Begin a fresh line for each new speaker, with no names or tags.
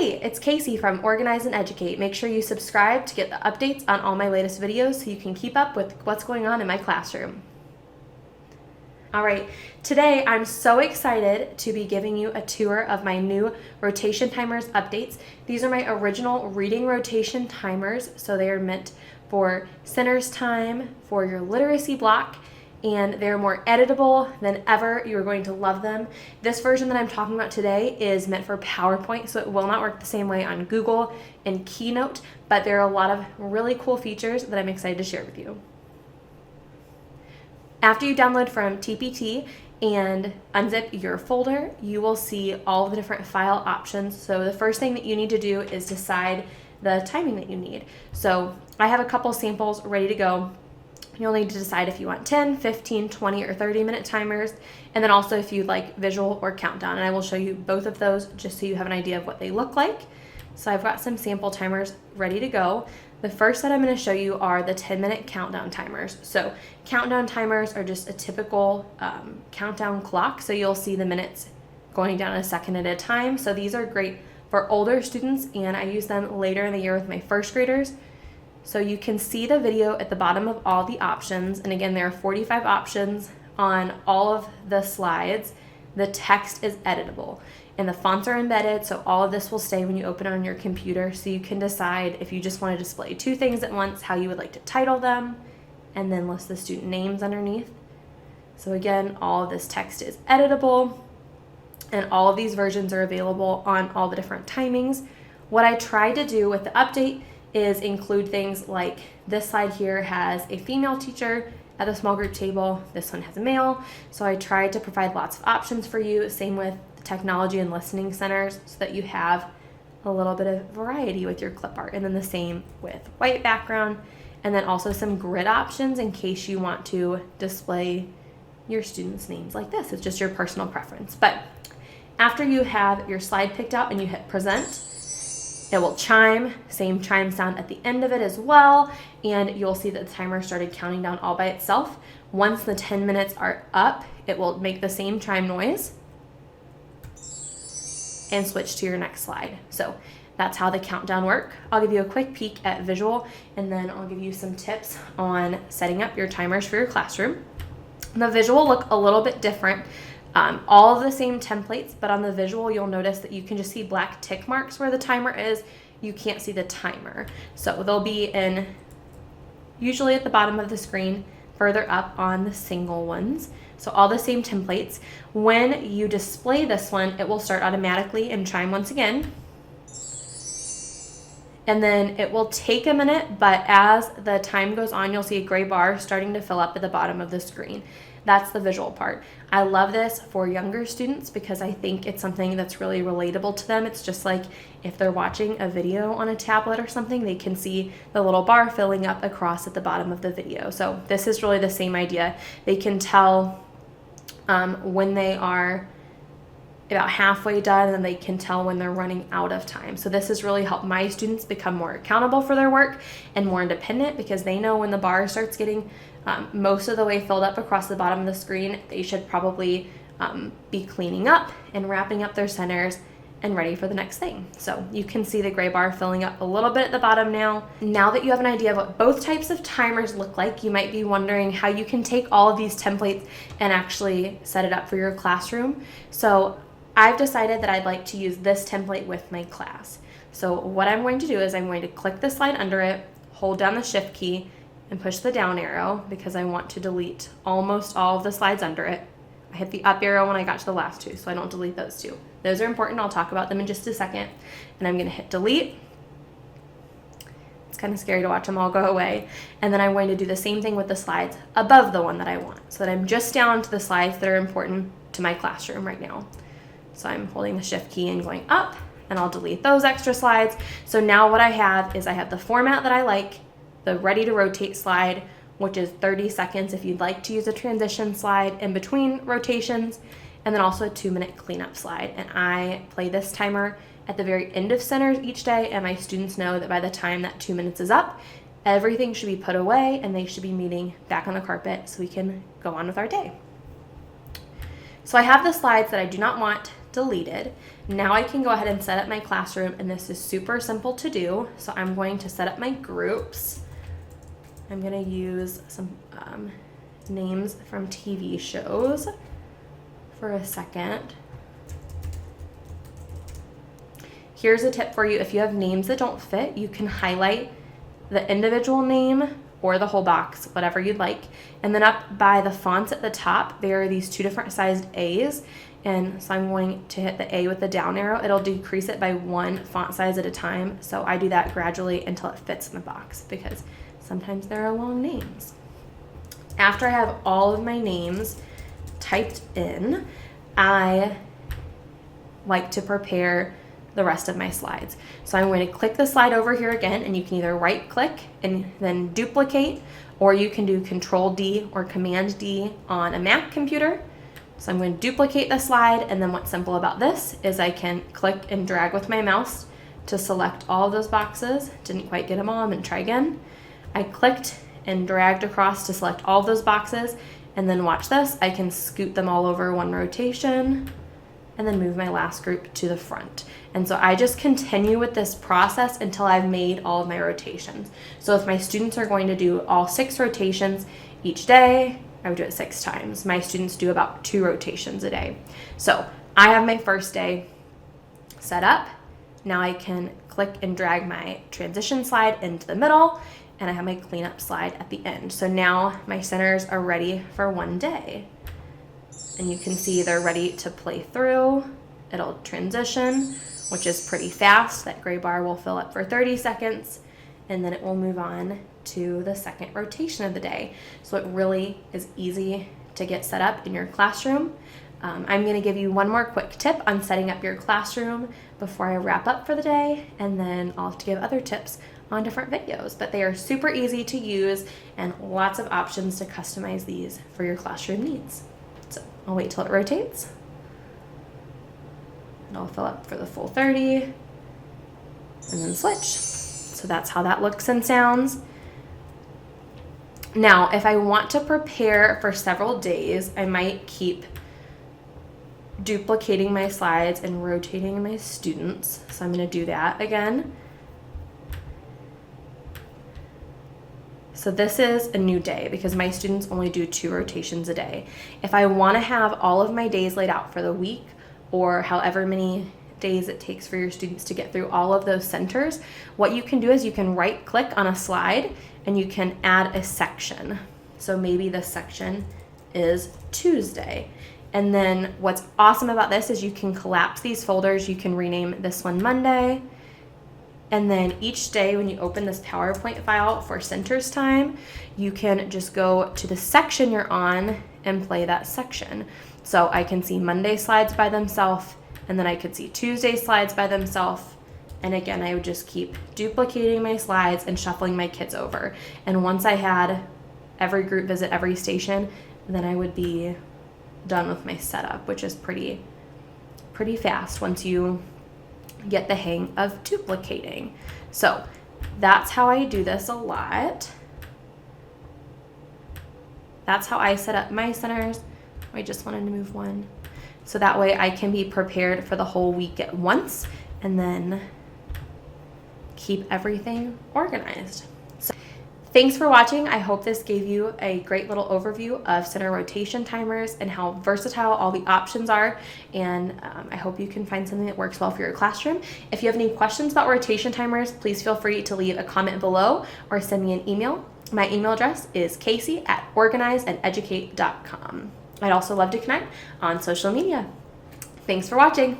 Hey, it's Casey from Organize and Educate. Make sure you subscribe to get the updates on all my latest videos so you can keep up with what's going on in my classroom. All right, today I'm so excited to be giving you a tour of my new rotation timers updates. These are my original reading rotation timers, so they are meant for centers time, for your literacy block, and they're more editable than ever. You're going to love them. This version that I'm talking about today is meant for PowerPoint, so it will not work the same way on Google and Keynote, but there are a lot of really cool features that I'm excited to share with you. After you download from TPT and unzip your folder, you will see all the different file options. So the first thing that you need to do is decide the timing that you need. So I have a couple samples ready to go. You'll need to decide if you want 10, 15, 20, or 30-minute timers, and then also if you'd like visual or countdown. And I will show you both of those just so you have an idea of what they look like. So I've got some sample timers ready to go. The first that I'm going to show you are the 10-minute countdown timers. So countdown timers are just a typical countdown clock. So you'll see the minutes going down a second at a time. So these are great for older students, and I use them later in the year with my first graders. So you can see the video at the bottom of all the options. And again, there are 45 options on all of the slides. The text is editable and the fonts are embedded, so all of this will stay when you open it on your computer. So you can decide if you just want to display two things at once, how you would like to title them, and then list the student names underneath. So again, all of this text is editable, and all of these versions are available on all the different timings. What I tried to do with the update is include things like this slide here has a female teacher at the small group table. This one has a male. So I tried to provide lots of options for you. Same with the technology and listening centers so that you have a little bit of variety with your clip art. And then the same with white background. And then also some grid options in case you want to display your students' names like this. It's just your personal preference. But after you have your slide picked out and you hit present, it will chime, same chime sound at the end of it as well, and you'll see that the timer started counting down all by itself. Once the 10 minutes are up, it will make the same chime noise and switch to your next slide. So that's how the countdown work. I'll give you a quick peek at visual, and then I'll give you some tips on setting up your timers for your classroom. The visual look a little bit different. All of the same templates, but on the visual you'll notice that you can just see black tick marks where the timer is. You can't see the timer. So they'll be in usually at the bottom of the screen, further up on the single ones. So all the same templates. When you display this one, it will start automatically and chime once again. And then it will take a minute, but as the time goes on, you'll see a gray bar starting to fill up at the bottom of the screen. That's the visual part. I love this for younger students because I think it's something that's really relatable to them. It's just like if they're watching a video on a tablet or something, they can see the little bar filling up across at the bottom of the video. So this is really the same idea. They can tell when they are about halfway done, and then they can tell when they're running out of time. So this has really helped my students become more accountable for their work and more independent because they know when the bar starts getting most of the way filled up across the bottom of the screen, they should probably be cleaning up and wrapping up their centers and ready for the next thing. So you can see the gray bar filling up a little bit at the bottom now. Now that you have an idea of what both types of timers look like, you might be wondering how you can take all of these templates and actually set it up for your classroom. So I've decided that I'd like to use this template with my class. So what I'm going to do is I'm going to click the slide under it, hold down the shift key, and push the down arrow because I want to delete almost all of the slides under it. I hit the up arrow when I got to the last two, so I don't delete those two. Those are important. I'll talk about them in just a second. And I'm going to hit delete. It's kind of scary to watch them all go away. And then I'm going to do the same thing with the slides above the one that I want, so that I'm just down to the slides that are important to my classroom right now. So I'm holding the shift key and going up, and I'll delete those extra slides. So now what I have is I have the format that I like, the ready to rotate slide, which is 30 seconds if you'd like to use a transition slide in between rotations, and then also a 2-minute cleanup slide. And I play this timer at the very end of centers each day, and my students know that by the time that 2 minutes is up, everything should be put away and they should be meeting back on the carpet so we can go on with our day. So I have the slides that I do not want deleted. Now I can go ahead and set up my classroom, and this is super simple to do. So I'm going to set up my groups. I'm going to use some names from TV shows for a second. Here's a tip for you. If you have names that don't fit, you can highlight the individual name or the whole box, whatever you'd like. And then up by the fonts at the top, there are these 2 different sized A's. And so I'm going to hit the A with the down arrow. It'll decrease it by 1 font size at a time. So I do that gradually until it fits in the box, because sometimes there are long names. After I have all of my names typed in, I like to prepare the rest of my slides. So I'm going to click the slide over here again, and you can either right click and then duplicate, or you can do Control D or Command D on a Mac computer. So I'm going to duplicate the slide, and then what's simple about this is I can click and drag with my mouse to select all of those boxes. Didn't quite get them all, I'm going to try again. I clicked and dragged across to select all of those boxes, and then watch this, I can scoot them all over one rotation and then move my last group to the front. And so I just continue with this process until I've made all of my rotations. So if my students are going to do all 6 rotations each day, I would do it 6 times. My students do about 2 rotations a day. So I have my first day set up. Now I can click and drag my transition slide into the middle, and I have my cleanup slide at the end. So now my centers are ready for one day. And you can see they're ready to play through. It'll transition, which is pretty fast. That gray bar will fill up for 30 seconds, and then it will move on to the second rotation of the day. So it really is easy to get set up in your classroom. I'm going to give you one more quick tip on setting up your classroom before I wrap up for the day, and then I'll have to give other tips on different videos. But they are super easy to use and lots of options to customize these for your classroom needs. So I'll wait till it rotates. And I'll fill up for the full 30 and then switch. So that's how that looks and sounds. Now, if I want to prepare for several days, I might keep duplicating my slides and rotating my students. So I'm going to do that again. So this is a new day because my students only do 2 rotations a day. If I want to have all of my days laid out for the week, or however many days it takes for your students to get through all of those centers, what you can do is you can right click on a slide and you can add a section. So maybe this section is Tuesday. And then what's awesome about this is you can collapse these folders. You can rename this one Monday. And then each day when you open this PowerPoint file for centers time, you can just go to the section you're on and play that section. So I can see Monday slides by themselves, and then I could see Tuesday slides by themselves. And again, I would just keep duplicating my slides and shuffling my kids over. And once I had every group visit every station, then I would be done with my setup, which is pretty fast once you get the hang of duplicating. So that's how I do this a lot. That's how I set up my centers. I just wanted to move one. So that way I can be prepared for the whole week at once and then keep everything organized. So thanks for watching. I hope this gave you a great little overview of center rotation timers and how versatile all the options are. And I hope you can find something that works well for your classroom. If you have any questions about rotation timers, please feel free to leave a comment below or send me an email. My email address is casey@organizeandeducate.com. I'd also love to connect on social media. Thanks for watching.